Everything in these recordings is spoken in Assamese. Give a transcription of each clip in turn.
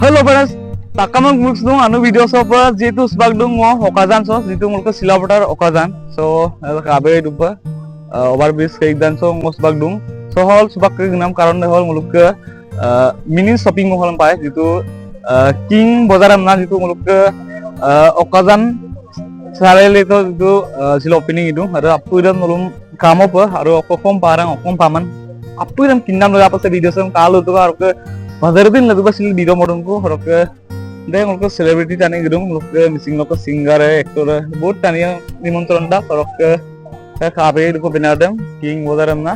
Hello friends, takamang mux dong anu video so pa jitu sebag dong mo okazan so jitu mulka silabatar okazan so kabe dupa overbridge kaik dan so ngos bag dong so hall sebag ke nam karon de hall mulka mini shopping mall pai jitu king bazaram na jitu mulka okazan sare le to jitu sila opening itu ada apu iram nulum kamo pa aru okom parang okom paman apu iram kinnam lo apa se video sam kalu to aru ke Mother din lagu basil video modern ko roke deh mulko celebrity tani gedung mulko missing loko singer actor बहुत tani निमंत्रण दा roke kabe ko benadam king bodaram na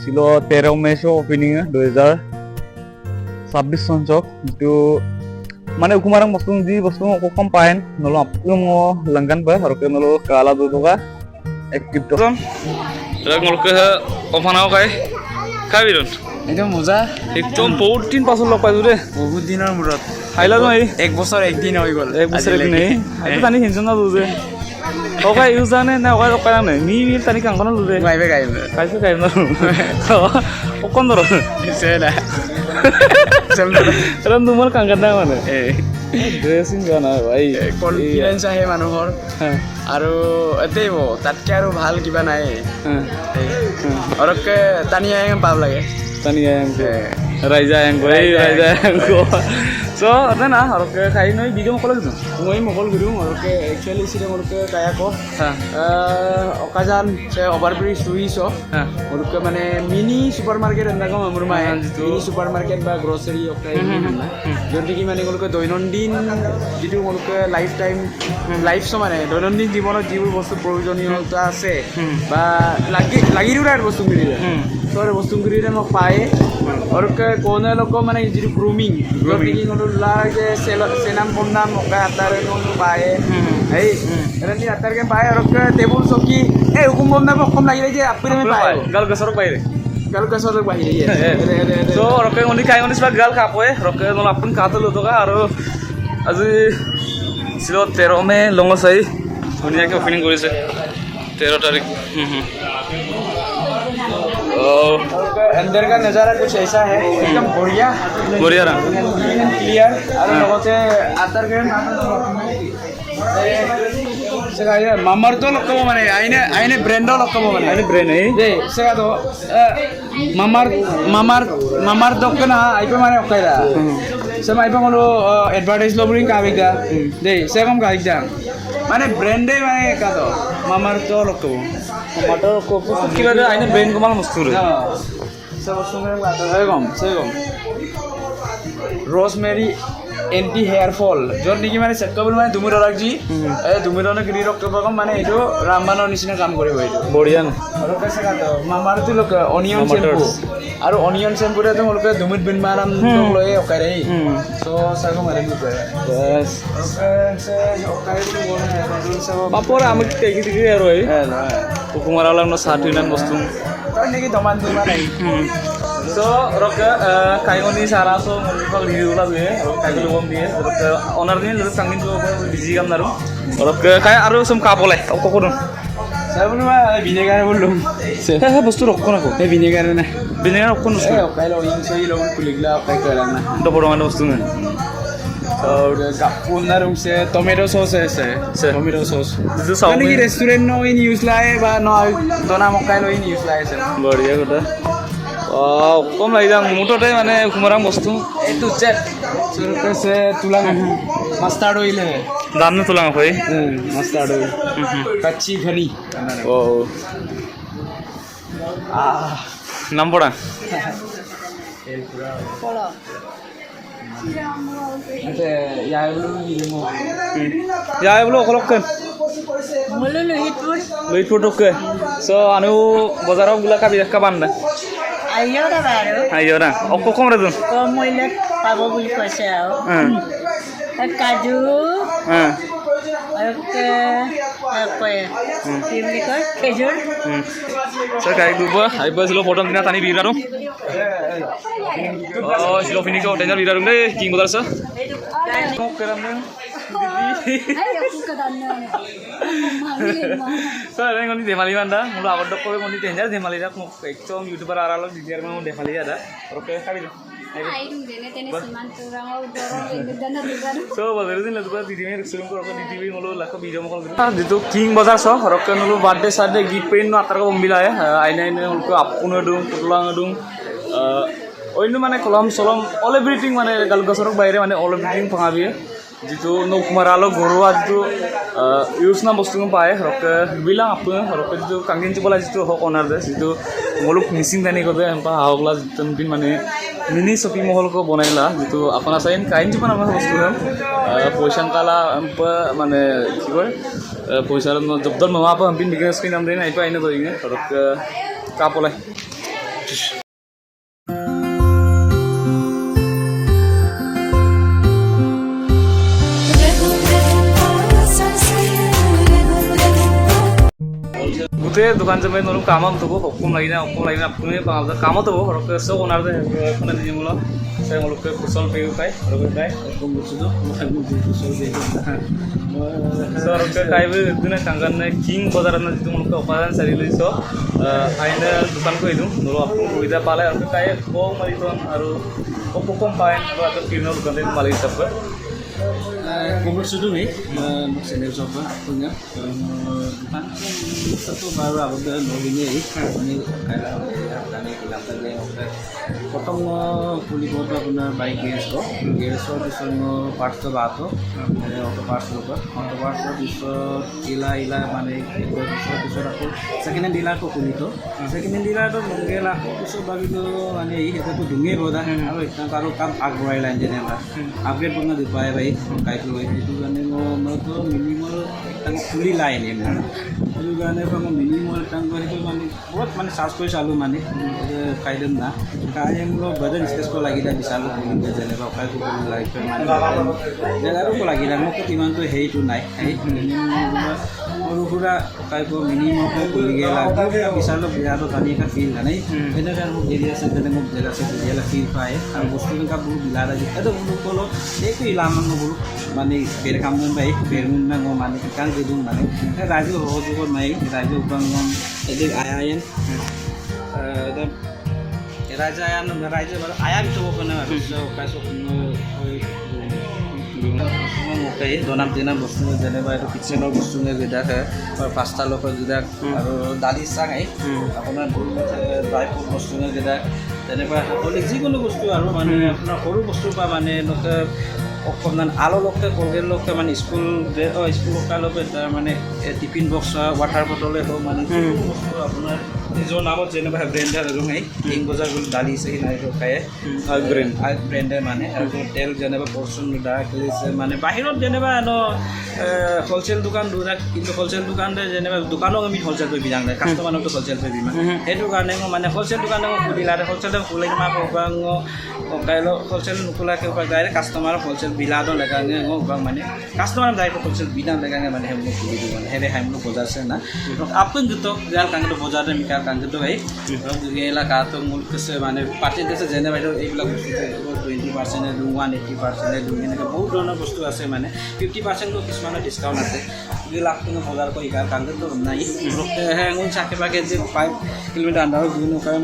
silo 13 Mei show opening 2026 sonjok itu মানে ukumarang bostung di bostung ko kompain nolo mo langgan ba roke nolo kala duduga active to rag mulko ofanao kai kabiron একদম মজা একদম বহুত দিন পাছত লগ পাইছো রে বহুত দিনৰ মূৰত খাইলা তো এই এক বছৰ একদিন হৈ গ'ল এক বছৰ একদিন এই আইতো তানি হিনজন না দুজে ওকাই ইউজ জানে না ওকাই লগ পাইলা নাই মি তানি কাংকন লুরে গাইবে খাইছো খাইম না ও কোন দর সেলা এরম দুমল কাংকন না মানে ড্রেসিং জানা ভাই কনফিডেন্স আহে মানুহৰ আৰু এতেই তাতকে আৰু ভাল কিবা নাই অৰকে টানি আহে পাব লাগে tani yang raja yang go so ada na harus kayak ini video mau kalau gitu মই মকল গৰু অৰকে একচুয়ালি সিৰে মৰকে কায়া কো অকাজান সে ওভাৰব্ৰিজ দুইছ মৰকে মানে মিনি সুপাৰমাৰ্কেট এনেকা মোৰ মাই মিনি সুপাৰমাৰ্কেট বা গ্ৰোসাৰি অকাই যদি কি মানে মৰকে দৈনন্দিন যেটো মৰকে লাইফ টাইম লাইফ সমানে দৈনন্দিন জীৱনত যিবোৰ বস্তু প্ৰয়োজনীয়তা আছে বা লাগিৰুৰাৰ বস্তু মিলি তোৰ বস্তু মিলিলে মই পায় অৰকে কোনে লোক মানে যিটো গ্ৰুমিং গ্ৰুমিং লাগে সেনাম বন্নাম ওকা আতারে নু পায়ে এই এরনি আতারকে পায়ে অরকে টেবুল চকি এই হুকুম বন্না কম লাগিলে যে আপনি মে পায় gal gasor বাইরে গাল কাছৰ বাহিৰে so roke ngoni kai ngoni sbag gal kapoe roke nol apun kato lo toka aro আজি silo 13 Mei longosai ধুনিয়াকে ওপেনিং কৰিছে 13 तारीख अंदर का नज़ारा कुछ ऐसा है एकदम बढ़िया रहा क्लियर और লগতে আতার কে মামার তো লকব মানে আইনে ব্র্যান্ড লকব মানে আইনে ব্র্যান্ড এই দে সেগা তো মামার দোকান আইপে মানে ওকাইরা সেম আইপে হলো অ্যাডভার্টাইজ লবরিং কাবিগা দে সেগম কাবিগা মানে ব্র্যান্ডে মানে কাতো মামার তো লকব মাটার কোপ কিবা আইনে ব্র্যান্ড কমাল মস্তুরে सब सुंदर बात है सेगम रोजमेरी एंटी हेयर फॉल जोर निकी माने सेट करबल माने दुमिर राखजी ए दुमिरने गिरी रक्त प्रकम माने एतो रामबाনৰ নিচিনা কাম কৰিব এটো বঢ়িয়া আৰু कैसे কাটো মামাৰ তো লোক অনিয়ন শ্যাম্পু আৰু অনিয়ন শ্যাম্পু তে তোমালোকে দুমিত বিনমাৰাম লৈ অকাৰে সো সাগো মাৰে নিকে বাস অকাৰে তো বনে সব পাপৰ আমি দেখি দেখি আৰু এই কুকুমাৰালা ন 60 নান বস্তু তই নেকি দমান নাই so roke kaigoni saraso mulkol video la be kaigoni bom die roke owner ni lurus sangin to busy kam naru roke kai aru sum kapole kokon sabun ma vinegar bolum he bostu rokko na ko he vinegar na rokko no kai lo in soi lo kuligla kai kala na do borongan bostu na और गापुना रूम से टोमेटो सॉस है टोमेटो सॉस जो साउथ की रेस्टोरेंट नो इन यूज लाए बा नो दोना मकाई नो इन यूज लाए से बढ़िया কথা কম লাগি যাম মুটতে মানে কুমারাম বস্তু ए टू जेड रुपए से तुला मस्टर्ड ऑयल है দাম ন তুলাং কই मस्टर्ड ऑयल कच्ची घनी ও নাম পড়া पोला अच्छा यार बोलो যাই বলো অলপকেন Mulu luhitpur, লইট ফটোকে সো আনু বজারক গুলা কাবি একটা বান্দা ayo dah baru. আইও না অক কম রে দুন Kau mulai pabo buli kosau. Kaju, হ্যাঁ ke apa ya? Tim lekor, kejur. So কাই দুবা আইবা ছিল ফটো দিনা টানি বিরারো ছিল ফিনিকো টেঞ্জার বিরারো দে কিং বদারছ মোক কেরাম নে Ayo aku ke dalam. So, ini kan di Demali mana? Mula awal dok kau kan di Tenjar Demali dah, mau ekcom YouTuber aralog di Jerman mau Demali ada. Oke, kali itu. Ayo dene tene siman turang au dorong ini dana dugan. So bazar din lagu di TV suruh kau di TV ngolo lakho video makal gitu. Jitu King Bazar so rokan ngolo birthday sade gift pain no atar ko bombila ya. Aina ngolo apun dong, tulang dong. Oinu mane kolam solom all everything mane gal gosorok bayre mane all everything pangabi. Jitu no kumaralo gorwa jitu use na bostu ng pae roke bilang apun roke jitu kangin cipola jitu hok onar de jitu ngolo missing tani ko de empa hawla jitu bin mane mini shopping mall ko bonaila jitu apana sain kain jipan ama bostu ham poisan kala empa mane ki koi poisan no jobdar mama apa hampin business ki nam de na ipa aina to inge roke kapolai Gute dukan sampai nolu kamam tuh hukum lagi na punya pengawas kamu tuh orang ke so onar deh pernah di mula saya nguluk ke kusol pegu kai orang kai hukum sudah bukan kusol pegu so orang ke kai be dunia kangen king bazar na itu nguluk ke oparan sari lu so aina dukan ko itu nolu aku udah pale orang ke kai bong mari tuh aru hukum paen atau kino dukan itu malah itu apa Kubur sudu nih, senior sofa punya bukan satu baru aku udah nolingnya ini kayak kami bilang tadi potong kulit bodoh benar baik gesso di sana parts tuh batu, auto parts bisa ila mana itu bisa aku sekian dila aku kulit tuh, sekian dila tuh mungkin aku bisa bagi tuh mana itu tuh dungi bodoh, kalau kan agro lain jadi lah, upgrade pun nggak dibayar kayak itu kan mau minimal tang kuli lain ya itu kan minimal tang itu buat mana sasko selalu mana kayak na kayak lo badan sesko lagi dah bisa lo punya jalan apa kayak tu lagi permanen jalan aku lagi dah mau ketiman tu hey tu naik pura kayak ko minimal ko kuli lagi bisa lo biar lo tadi kan feel kan ini kan jadi sebenarnya mau jalan sebenarnya feel pakai kalau bos tu kan bulu bilar aja ada bulu kalau itu ilaman bulu mana biar kamu baik biar mana ngom mana kan gedung mana raju ho juga naik raju bangun jadi ayayan dan raja baru ayam itu kena so kasih okay donam tina bostu jane ba itu kitchen bostu ne geda hai pasta loko geda aru dali sang hai apuna dry fruit bostu ne geda jane ba hole jikono bostu aru mane apuna horu bostu pa mane noke অকমান আলো লোকে কোগেল লোকে মানে স্কুল লোকালকে তাৰ মানে টিফিন বক্স ওয়াটাৰ বটলে হোক মানে বস্তু আপোনাৰ নিজৰ নামত যেনেবা ব্ৰেণ্ডাৰ আৰু নাই কিং বজাৰ গল দালি সহি নাই খায় ব্ৰেণ্ডাৰ মানে আৰু তেল যেনেবা পৰচন দা কৰিছে মানে বাহিৰত যেনেবা হোলসেল দোকান দুটা কিন্তু হোলসেল দোকানতে যেনেবা দোকানক আমি হোলসেল কৰি বিদাং নাই কাস্টমাৰক হোলসেল কৰি বিমা সেইটো কাৰণে মানে হোলসেল দোকানক খুলিলাৰে হোলসেল খুলাই মা পাং কাইলো হোলসেল নুখুলাকে ডাইৰেক্ট কাস্টমাৰক wholesale bilado lagangnya ngobang mana customer dari hotel bidang lagangnya mana hemu kudu mana hele hemu bozar sena apun gitu jal kang itu bozar mikal kang gitu hai gela kato mulk se mana party dese jene baito egla 20% এ 180% এ দুই এনেকা বহুত ধৰণৰ বস্তু আছে মানে 50% কো কিছুমানৰ ডিসকাউন্ট আছে 2 লাখ টাকা বজাৰ কৰি কাং তো নাই হেঙুন চাকে বাকে যে 5 কিলোমিটাৰ আন্ডাৰত গুনো কাম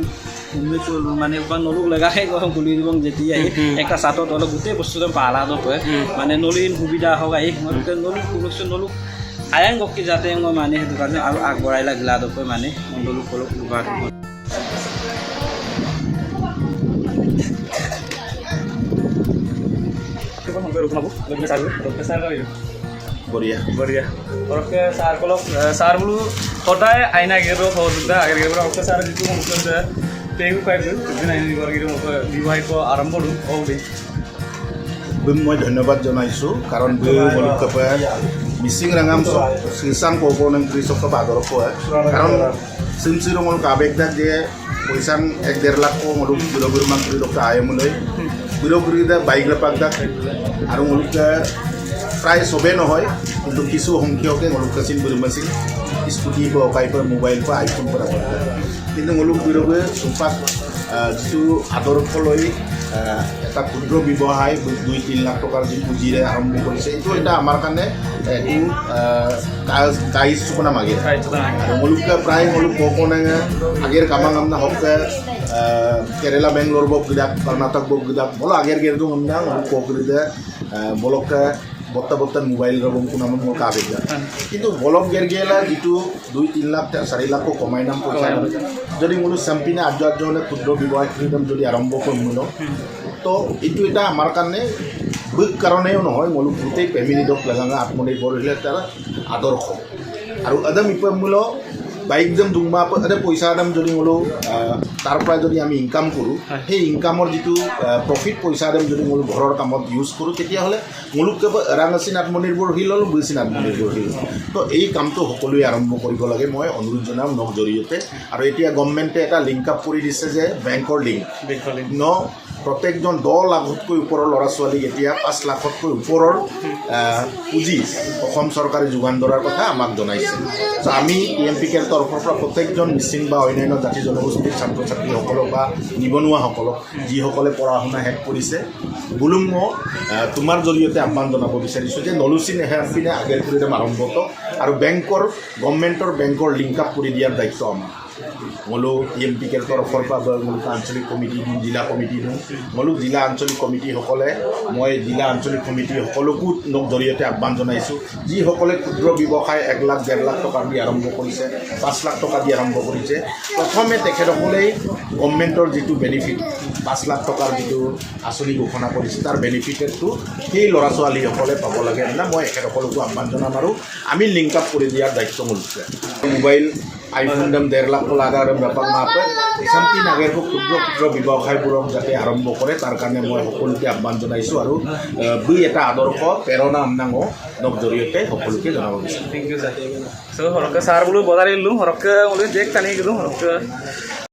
মানে নলুক লগাই গুলি দিব যেতিয়া একটা চাটত অলপ গোটেই বস্তুটো পালা দপে মানে নলীন সুবিধা হোক আহি নলুক আয়াং গকি যাতে মই মানে সেইটো কাৰণে আৰু আগবঢ়াই লাগিলা দপে মানে নলুক অলপ লগাই Boria. Orang ke sar kalau sar bulu total aina gero hoda agar gero orang ke sar itu mungkin ada pegu kayak gitu. Jadi aina gero gero diwai ko arambo lu oh deh. Moi ধন্যবাদ জনাইছো কাৰণ বৈ মলক কপায় মিসিং ৰাঙাম সিসাং কোকো নং ক্ৰিসক বাদৰ কো কাৰণ সিমসির মল কাবেকদা যে পয়সাং 1.5 লাখ কো মলক বিরোবির মান্ত্রী লোক আয়মলৈ বিরোবিরদা বাইক লাপাকদা আর মলক প্ৰায় সবে নহয় কিন্তু কিছু সংখ্যকে মলক কাছিন বৰমাসিং স্কুটি বা কাইপৰ মোবাইল বা আইফোন পৰা কিন্তু মলক বিৰোবে সুপাক যিটো আদৰ্শ লৈ এটা ক্ষুদ্ৰ ব্যৱসায় 2-3 লাখ টকাৰ যি পুঁজিৰে আৰম্ভ কৰিছে এইটো এটা আমাৰ কাৰণে এইটো কাইজ চুকনা মাগে মলুকে প্ৰায় মলুক কোনে আগের কামাং আমনা হকে কেরালা বেঙ্গলোর বক গিদাক কর্ণাটক বক গিদাক বলো আগের গেরদু আমনা কোকরিদে বলকে বত্তা মোবাইল রকম কোনো আমার মোর কাবে কিন্তু বলক গের গেলা যেটো 2-3 লাখ 4 লাখ কমাই নাম পয়সা যদি মূল চেম্পিয়নে আর্জনে ক্ষুদ্র ব্যৱসায়ী যদি আৰম্ভ কৰিম তো এইটো এটা আমাৰ কাৰণে বুক কাৰণেও নহয় মূল গোটেই ফেমিলি দক লাগাঙা আত্মনিৰ্ভৰ হলে তাৰ আদৰ্শ আৰু আদম ইপমূল বাইক যেন দুমা পইচা আদাম যদি মূলো তাৰ পৰা যদি আমি ইনকাম কৰোঁ সেই ইনকামৰ যিটো প্ৰফিট পইচা আদাম যদি মূল ঘৰৰ কামত ইউজ কৰোঁ তেতিয়াহ'লে মূলক কেৱল ৰাঙাচিন আত্মনিৰ্ভৰশীল হ'ল বুজিচিন আত্মনিৰ্ভৰশীল তো এই কামটো সকলোৱে আৰম্ভ কৰিব লাগে মই অনুৰোধ জনাম নক জৰিয়তে আৰু এতিয়া গভৰ্ণমেণ্টে এটা লিংক আপ কৰি দিছে যে বেংকৰ লিংক ন প্ৰত্যেকজন 10 লাখতকৈ ওপৰৰ ল'ৰা ছোৱালীক এতিয়া 5 লাখতকৈ ওপৰৰ পুঁজি অসম চৰকাৰে যোগান ধৰাৰ কথা আমাক জনাইছে তো আমি EMPKৰ তৰফৰ পৰা প্ৰত্যেকজন মিচিং বা অন্যান্য জাতি জনগোষ্ঠীৰ ছাত্ৰ ছাত্ৰীসকলক বা নিবনুৱাসকলক যিসকলে পঢ়া শুনা শেষ কৰিছে বুলুম তোমাৰ জৰিয়তে আহ্বান জনাব বিচাৰিছোঁ যে নলুচিন এহেপিনে আগেৰ কৰিলে আৰম্ভত আৰু গভৰ্ণমেণ্টৰ বেংকৰ লিংক আপ কৰি দিয়াৰ দায়িত্ব আমাৰ মূলো EMPKৰ তৰফৰ পৰা মূলক আঞ্চলিক কমিটি দিওঁ জিলা কমিটি দিওঁ মূলক জিলা আঞ্চলিক কমিটিসকলে মই জিলা আঞ্চলিক কমিটি সকলোকো জৰিয়তে আহ্বান জনাইছোঁ যিসকলে ক্ষুদ্ৰ ব্যৱসায় 1 লাখ 1.5 লাখ টকা দি আৰম্ভ কৰিছে 5 লাখ টকা দি আৰম্ভ কৰিছে প্ৰথমে তেখেতসকলেই গভৰ্ণমেণ্টৰ যিটো বেনিফিট 5 লাখ টকাৰ যিটো আঁচনি ঘোষণা কৰিছে তাৰ বেনিফিটটো সেই ল'ৰা ছোৱালীসকলে পাব লাগে না মই এখেতসকলকো আহ্বান জনাম আৰু আমি লিংক আপ কৰি দিয়াৰ দায়িত্ব মূলছে মোবাইল আইফোন দাম 1.5 লাখ লাগাৰ ব্যাপাৰ মাপে শান্তি নাগেৰকো ক্ষুদ্ৰ ব্যৱসায়বোৰক যাতে আৰম্ভ কৰে তাৰ কাৰণে মই সকলোকে আহ্বান জনাইছোঁ আৰু দুই এটা আদৰ্শ প্ৰেৰণা আমনাঙো নক জৰিয়তে সকলোকে জনাব বিচাৰিছোঁ থ্যাংক ইউ স্যাৰ সো হৰকে স্যাৰ বলে বজাই দিলোঁ হৰকে বলে দেখ টানি গেলোঁ হৰকে